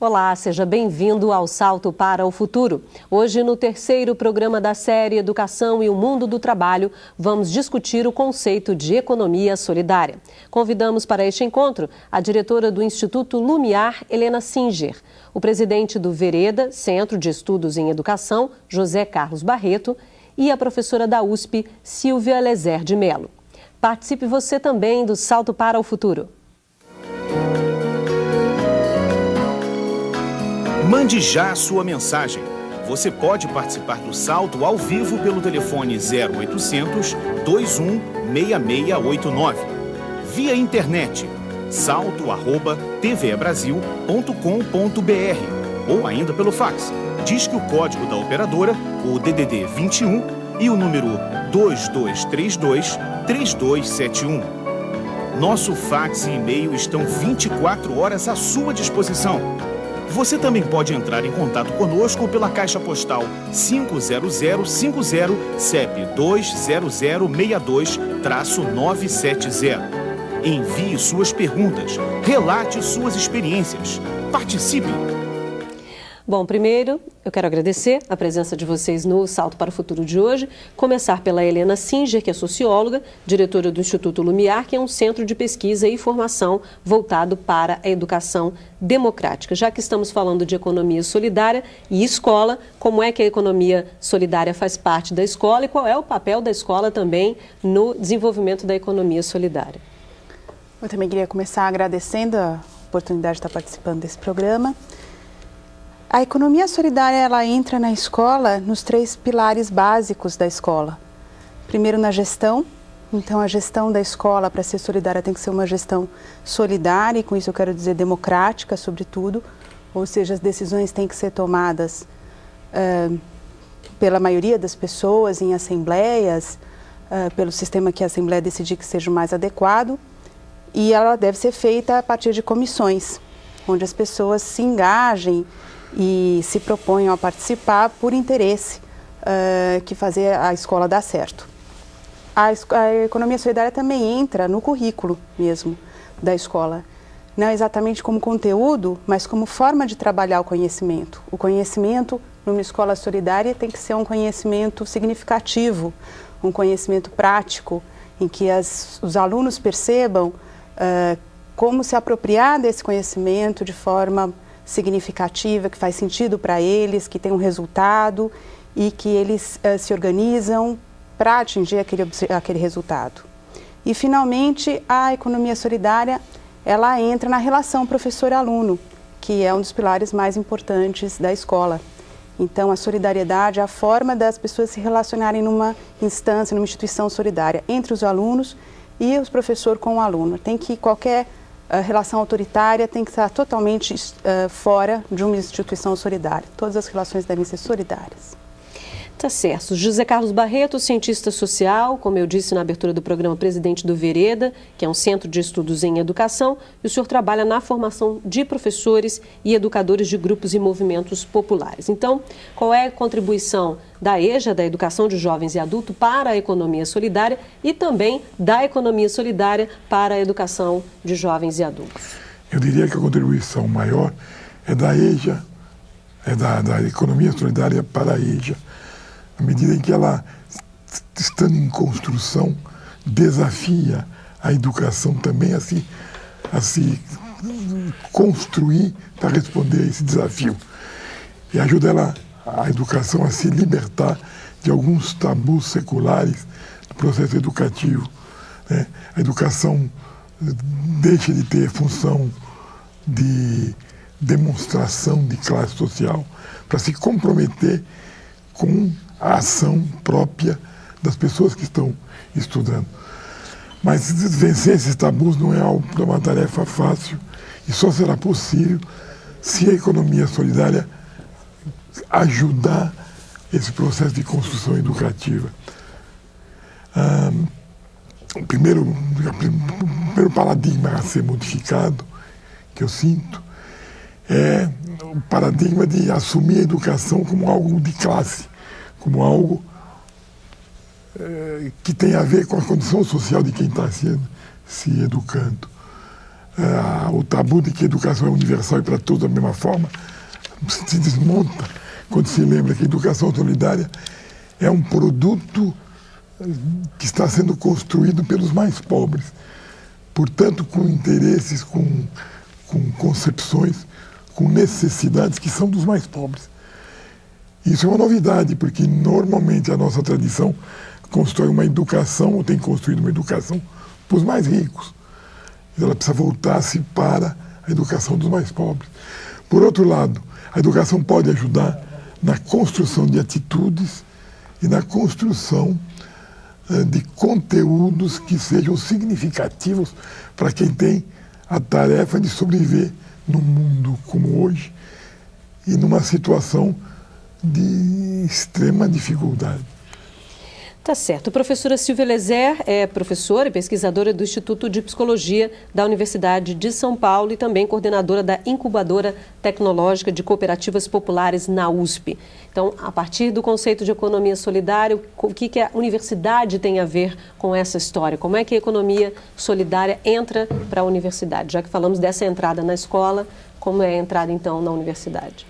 Olá, seja bem-vindo ao Salto para o Futuro. Hoje, no terceiro programa da série Educação e o Mundo do Trabalho, vamos discutir o conceito de economia solidária. Convidamos para este encontro a diretora do Instituto Lumiar, Helena Singer, o presidente do Vereda, Centro de Estudos em Educação, José Carlos Barreto, e a professora da USP, Silvia Lezer de Mello. Participe você também do Salto para o Futuro. Mande já a sua mensagem. Você pode participar do Salto ao vivo pelo telefone 0800 21 6689. Via internet, salto@tvebrasil.com.br ou ainda pelo fax. Disque o código da operadora, o DDD 21 e o número 2232-3271. Nosso fax e e-mail estão 24 horas à sua disposição. Você também pode entrar em contato conosco pela Caixa Postal 50050, CEP 20062-970. Envie suas perguntas, relate suas experiências. Participe! Bom, primeiro, eu quero agradecer a presença de vocês no Salto para o Futuro de hoje. Começar pela Helena Singer, que é socióloga, diretora do Instituto Lumiar, que é um centro de pesquisa e formação voltado para a educação democrática. Já que estamos falando de economia solidária e escola, como é que a economia solidária faz parte da escola e qual é o papel da escola também no desenvolvimento da economia solidária? Eu também queria começar agradecendo a oportunidade de estar participando desse programa. A economia solidária, ela entra na escola nos 3 pilares básicos da escola. Primeiro, na gestão. Então, a gestão da escola, para ser solidária, tem que ser uma gestão solidária, e com isso eu quero dizer democrática, sobretudo. Ou seja, as decisões têm que ser tomadas pela maioria das pessoas, em assembleias, pelo sistema que a Assembleia decidir que seja o mais adequado. E ela deve ser feita a partir de comissões, onde as pessoas se engajem e se proponham a participar por interesse que fazer a escola dar certo. A economia solidária também entra no currículo mesmo da escola, não exatamente como conteúdo, mas como forma de trabalhar o conhecimento. O conhecimento numa escola solidária tem que ser um conhecimento significativo, um conhecimento prático, em que os alunos percebam como se apropriar desse conhecimento de forma significativa, que faz sentido para eles, que tem um resultado e que eles se organizam para atingir aquele resultado. E, finalmente, a economia solidária, ela entra na relação professor-aluno, que é um dos pilares mais importantes da escola. Então, a solidariedade é a forma das pessoas se relacionarem numa instância, numa instituição solidária, entre os alunos e os professores com o aluno. Tem que qualquer a relação autoritária tem que estar totalmente fora de uma instituição solidária. Todas as relações devem ser solidárias. Tá certo. José Carlos Barreto, cientista social, como eu disse na abertura do programa, presidente do Vereda, que é um centro de estudos em educação, e o senhor trabalha na formação de professores e educadores de grupos e movimentos populares. Então, qual é a contribuição da EJA, da Educação de Jovens e Adultos, para a economia solidária e também da economia solidária para a educação de jovens e adultos? Eu diria que a contribuição maior é da EJA, da economia solidária para a EJA, à medida em que ela, estando em construção, desafia a educação também a se construir para responder a esse desafio. E ajuda a educação a se libertar de alguns tabus seculares do processo educativo, né? A educação deixa de ter função de demonstração de classe social para se comprometer com a ação própria das pessoas que estão estudando. Mas vencer esses tabus não é uma tarefa fácil e só será possível se a economia solidária ajudar esse processo de construção educativa. O primeiro paradigma a ser modificado, que eu sinto, é o paradigma de assumir a educação como algo de classe, como algo que tem a ver com a condição social de quem está se educando. o tabu de que a educação é universal e para todos da mesma forma se desmonta quando se lembra que a educação solidária é um produto que está sendo construído pelos mais pobres, portanto com interesses, com concepções, com necessidades que são dos mais pobres. Isso é uma novidade, porque normalmente a nossa tradição constrói uma educação, ou tem construído uma educação para os mais ricos. Ela precisa voltar-se para a educação dos mais pobres. Por outro lado, a educação pode ajudar na construção de atitudes e na construção de conteúdos que sejam significativos para quem tem a tarefa de sobreviver num mundo como hoje e numa situação de extrema dificuldade. Tá certo. A professora Silvia Lezer é professora e pesquisadora do Instituto de Psicologia da Universidade de São Paulo e também coordenadora da Incubadora Tecnológica de Cooperativas Populares na USP. Então, a partir do conceito de economia solidária, o que a universidade tem a ver com essa história? Como é que a economia solidária entra para a universidade? Já que falamos dessa entrada na escola, como é a entrada, então, na universidade?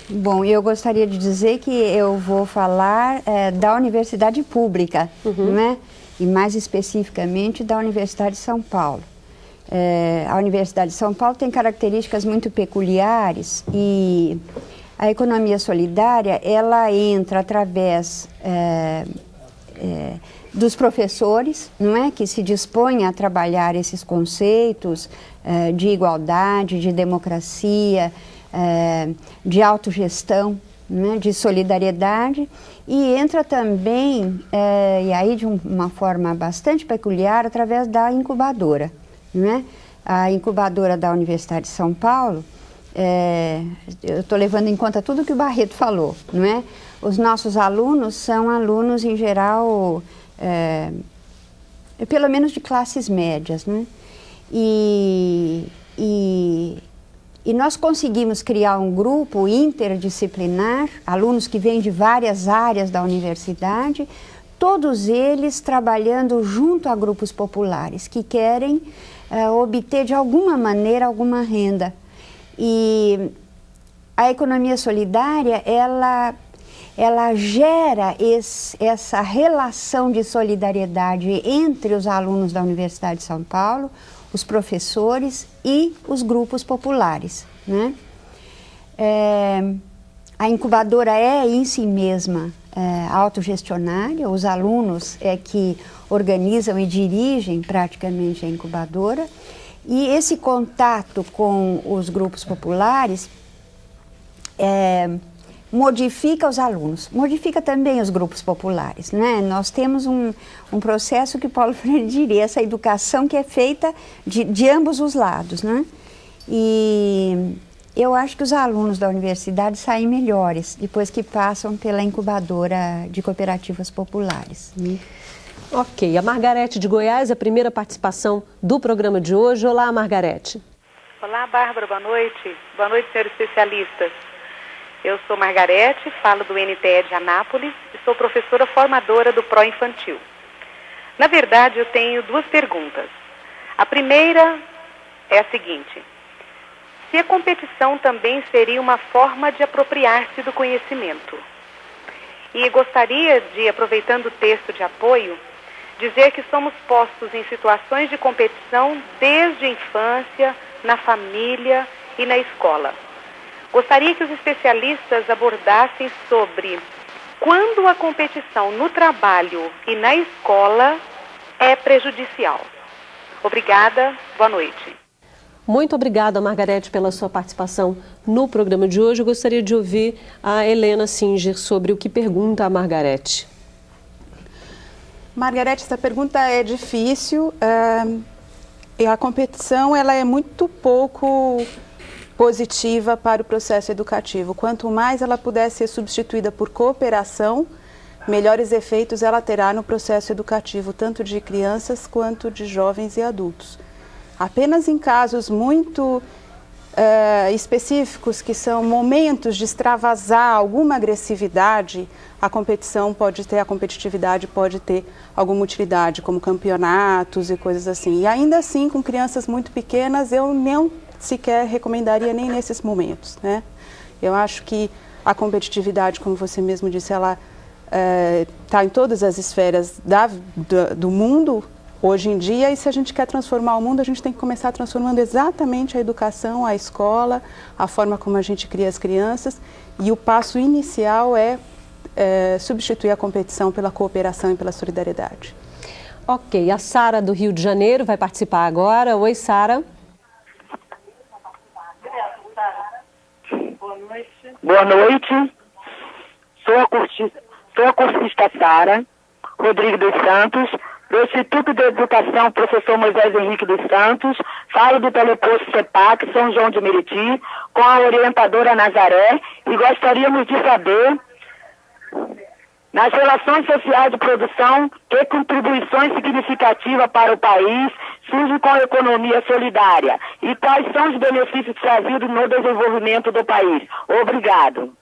Bom, eu gostaria de dizer que eu vou falar da universidade pública, né? E mais especificamente da Universidade de São Paulo. A Universidade de São Paulo tem características muito peculiares e a economia solidária, ela entra através dos professores, não é? Que se dispõem a trabalhar esses conceitos de igualdade, de democracia, de autogestão, né, de solidariedade, e entra também, e aí de uma forma bastante peculiar, através da incubadora. Né? A incubadora da Universidade de São Paulo, eu estou levando em conta tudo que o Barreto falou, não é? Os nossos alunos são alunos, em geral, pelo menos de classes médias, né? E nós conseguimos criar um grupo interdisciplinar, alunos que vêm de várias áreas da universidade, todos eles trabalhando junto a grupos populares que querem obter de alguma maneira alguma renda. E a economia solidária, ela gera essa relação de solidariedade entre os alunos da Universidade de São Paulo, os professores e os grupos populares. Né? A incubadora é em si mesma autogestionária, os alunos é que organizam e dirigem praticamente a incubadora, e esse contato com os grupos populares modifica os alunos, modifica também os grupos populares, né? Nós temos um processo que Paulo Freire diria, essa educação que é feita de ambos os lados, né? E eu acho que os alunos da universidade saem melhores depois que passam pela incubadora de cooperativas populares. Né? Ok, a Margarete de Goiás, a primeira participação do programa de hoje. Olá, Margarete. Olá, Bárbara, boa noite. Boa noite, senhores especialistas. Eu sou Margarete, falo do NTE de Anápolis e sou professora formadora do Pró-Infantil. Na verdade, eu tenho duas perguntas. A primeira é a seguinte: se a competição também seria uma forma de apropriar-se do conhecimento. E gostaria de, aproveitando o texto de apoio, dizer que somos postos em situações de competição desde a infância, na família e na escola. Gostaria que os especialistas abordassem sobre quando a competição no trabalho e na escola é prejudicial. Obrigada, boa noite. Muito obrigada, Margarete, pela sua participação no programa de hoje. Eu gostaria de ouvir a Helena Singer sobre o que pergunta a Margarete. Margarete, essa pergunta é difícil. E a competição ela é muito pouco positiva para o processo educativo. Quanto mais ela puder ser substituída por cooperação, melhores efeitos ela terá no processo educativo, tanto de crianças quanto de jovens e adultos. Apenas em casos muito específicos, que são momentos de extravasar alguma agressividade, a competitividade pode ter alguma utilidade, como campeonatos e coisas assim. E ainda assim, com crianças muito pequenas, eu não sequer recomendaria nem nesses momentos, né? Eu acho que a competitividade, como você mesmo disse, ela está em todas as esferas do mundo hoje em dia, e se a gente quer transformar o mundo, a gente tem que começar transformando exatamente a educação, a escola, a forma como a gente cria as crianças, e o passo inicial é substituir a competição pela cooperação e pela solidariedade. Ok, a Sara do Rio de Janeiro vai participar agora. Oi, Sara. Boa noite. Sou a cursista Sara Rodrigues dos Santos, do Instituto de Educação Professor Moisés Henrique dos Santos. Falo do Teleposto CEPAC, São João de Meriti, com a orientadora Nazaré, e gostaríamos de saber, nas relações sociais de produção, que contribuições significativas para o país surgem com a economia solidária e quais são os benefícios trazidos no desenvolvimento do país. Obrigado.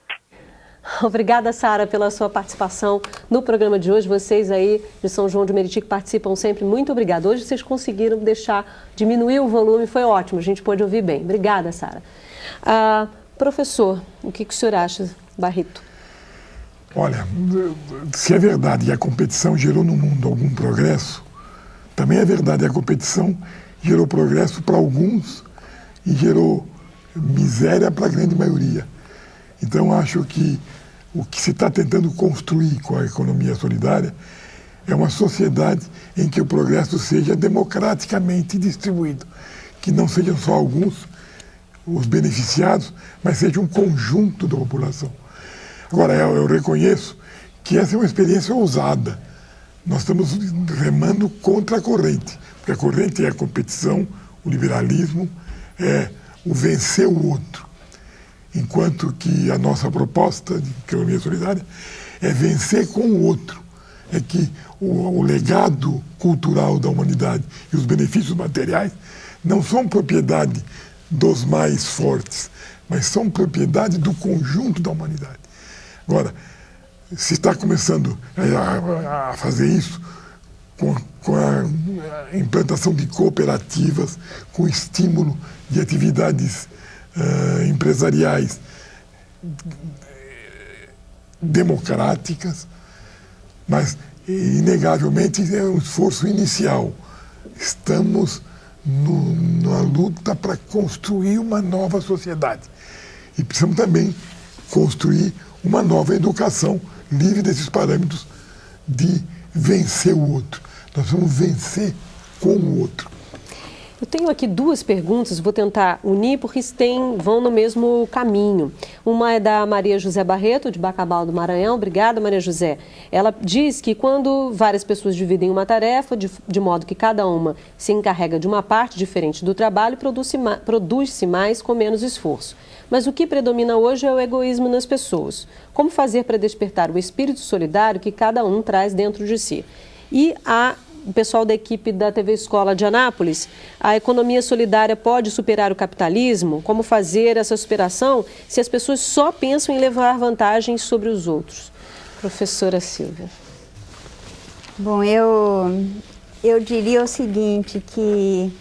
Obrigada, Sara, pela sua participação no programa de hoje. Vocês aí de São João de Meriti que participam sempre, muito obrigada. Hoje vocês conseguiram diminuir o volume, foi ótimo, a gente pôde ouvir bem. Obrigada, Sara. Professor, o que o senhor acha, Barreto? Olha, se é verdade que a competição gerou no mundo algum progresso, também é verdade que a competição gerou progresso para alguns e gerou miséria para a grande maioria. Então, acho que o que se está tentando construir com a economia solidária é uma sociedade em que o progresso seja democraticamente distribuído, que não sejam só alguns os beneficiados, mas seja um conjunto da população. Agora, eu reconheço que essa é uma experiência ousada. Nós estamos remando contra a corrente, porque a corrente é a competição, o liberalismo, é o vencer o outro. Enquanto que a nossa proposta de economia solidária é vencer com o outro. É que o legado cultural da humanidade e os benefícios materiais não são propriedade dos mais fortes, mas são propriedade do conjunto da humanidade. Agora, se está começando a fazer isso com a implantação de cooperativas, com estímulo de atividades empresariais democráticas, mas inegavelmente é um esforço inicial. Estamos numa luta para construir uma nova sociedade e precisamos também construir uma nova educação livre desses parâmetros de vencer o outro. Nós vamos vencer com o outro. Eu tenho aqui duas perguntas, vou tentar unir porque vão no mesmo caminho. Uma é da Maria José Barreto, de Bacabal do Maranhão. Obrigada, Maria José. Ela diz que quando várias pessoas dividem uma tarefa, de modo que cada uma se encarrega de uma parte diferente do trabalho, produz-se mais com menos esforço. Mas o que predomina hoje é o egoísmo nas pessoas. Como fazer para despertar o espírito solidário que cada um traz dentro de si? E o pessoal da equipe da TV Escola de Anápolis, a economia solidária pode superar o capitalismo? Como fazer essa superação se as pessoas só pensam em levar vantagens sobre os outros? Professora Silvia. Bom, eu diria o seguinte, que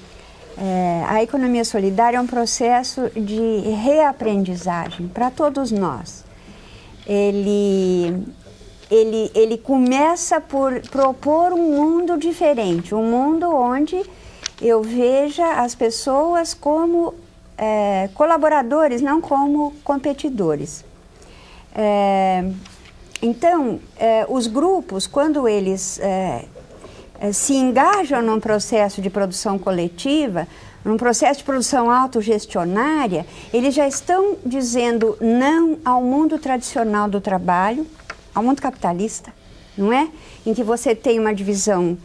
a economia solidária é um processo de reaprendizagem para todos nós. Ele começa por propor um mundo diferente, um mundo onde eu veja as pessoas como colaboradores, não como competidores. Então, os grupos, quando eles se engajam num processo de produção coletiva, num processo de produção autogestionária, eles já estão dizendo não ao mundo tradicional do trabalho, ao mundo capitalista, não é? Em que você tem uma divisão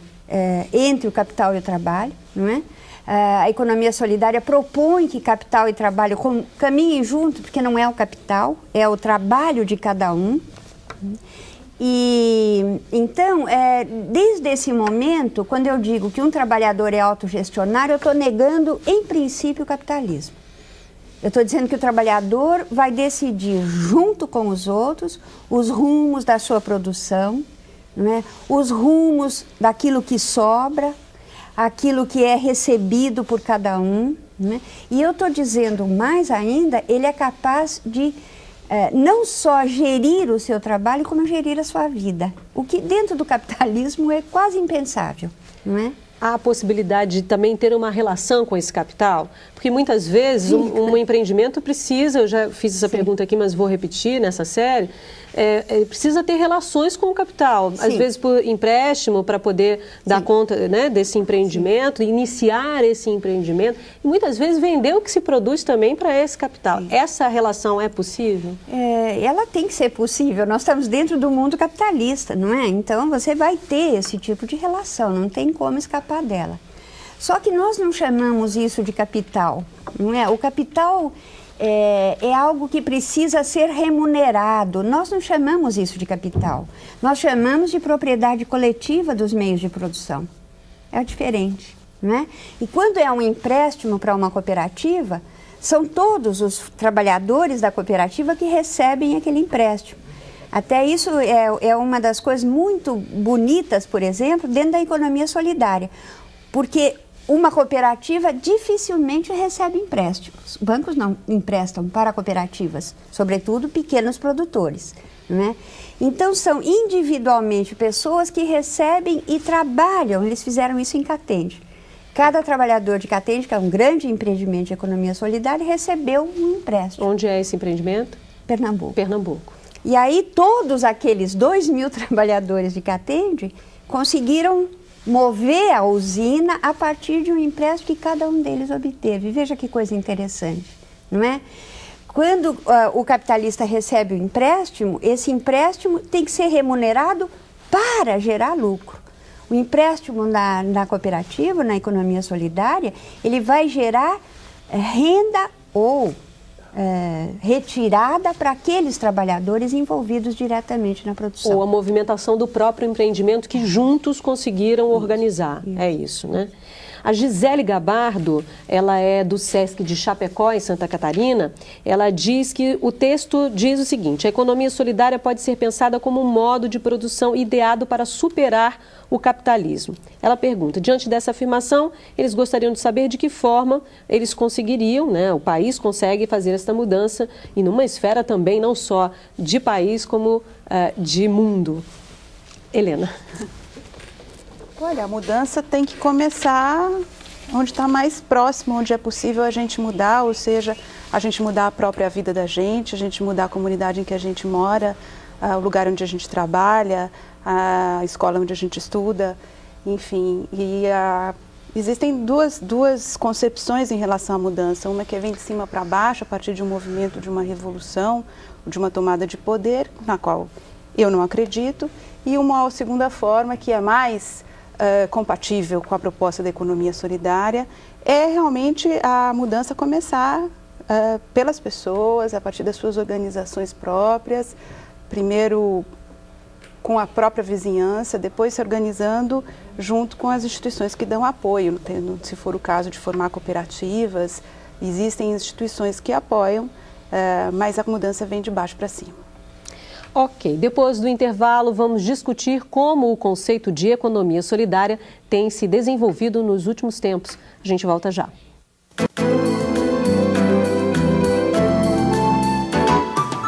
entre o capital e o trabalho, não é? A economia solidária propõe que capital e trabalho caminhem junto, porque não é o capital, é o trabalho de cada um. E então, desde esse momento, quando eu digo que um trabalhador é autogestionário, eu estou negando, em princípio, o capitalismo. Eu estou dizendo que o trabalhador vai decidir, junto com os outros, os rumos da sua produção, né? Os rumos daquilo que sobra, aquilo que é recebido por cada um, né? E eu estou dizendo mais ainda, ele é capaz de não só gerir o seu trabalho, como gerir a sua vida. O que dentro do capitalismo é quase impensável, não é? Há a possibilidade de também ter uma relação com esse capital? Porque muitas vezes um empreendimento precisa, eu já fiz essa pergunta aqui, mas vou repetir nessa série, precisa ter relações com o capital, às vezes por empréstimo para poder dar conta, né, desse empreendimento, iniciar esse empreendimento e muitas vezes vender o que se produz também para esse capital. Essa relação é possível? Ela tem que ser possível, nós estamos dentro do mundo capitalista, não é? Então você vai ter esse tipo de relação, não tem como escapar dela. Só que nós não chamamos isso de capital, não é? O capital é algo que precisa ser remunerado. Nós não chamamos isso de capital. Nós chamamos de propriedade coletiva dos meios de produção. É diferente, não é? E quando é um empréstimo para uma cooperativa, são todos os trabalhadores da cooperativa que recebem aquele empréstimo. Até isso é uma das coisas muito bonitas, por exemplo, dentro da economia solidária. Porque uma cooperativa dificilmente recebe empréstimos. Bancos não emprestam para cooperativas, sobretudo pequenos produtores, né? Então, são individualmente pessoas que recebem e trabalham. Eles fizeram isso em Catende. Cada trabalhador de Catende, que é um grande empreendimento de economia solidária, recebeu um empréstimo. Onde é esse empreendimento? Pernambuco. Pernambuco. E aí, todos aqueles 2.000 trabalhadores de Catende conseguiram mover a usina a partir de um empréstimo que cada um deles obteve. Veja que coisa interessante, não é? Quando o capitalista recebe o empréstimo, esse empréstimo tem que ser remunerado para gerar lucro. O empréstimo na cooperativa, na economia solidária, ele vai gerar renda ou retirada para aqueles trabalhadores envolvidos diretamente na produção. Ou a movimentação do próprio empreendimento que juntos conseguiram organizar. É isso, né? A Gisele Gabardo, ela é do SESC de Chapecó, em Santa Catarina. Ela diz que o texto diz o seguinte: a economia solidária pode ser pensada como um modo de produção ideado para superar o capitalismo. Ela pergunta, diante dessa afirmação, eles gostariam de saber de que forma eles conseguiriam, né, o país consegue fazer essa mudança e numa esfera também não só de país como de mundo. Helena. Olha, a mudança tem que começar onde está mais próximo, onde é possível a gente mudar, ou seja, a gente mudar a própria vida da gente, a gente mudar a comunidade em que a gente mora, o lugar onde a gente trabalha, a escola onde a gente estuda, enfim. E existem duas concepções em relação à mudança. Uma que vem de cima para baixo, a partir de um movimento, de uma revolução, de uma tomada de poder, na qual eu não acredito, e uma segunda forma que é mais compatível com a proposta da economia solidária, é realmente a mudança começar pelas pessoas, a partir das suas organizações próprias, primeiro com a própria vizinhança, depois se organizando junto com as instituições que dão apoio. Se for o caso de formar cooperativas, existem instituições que apoiam, mas a mudança vem de baixo para cima. Ok, depois do intervalo vamos discutir como o conceito de economia solidária tem se desenvolvido nos últimos tempos. A gente volta já.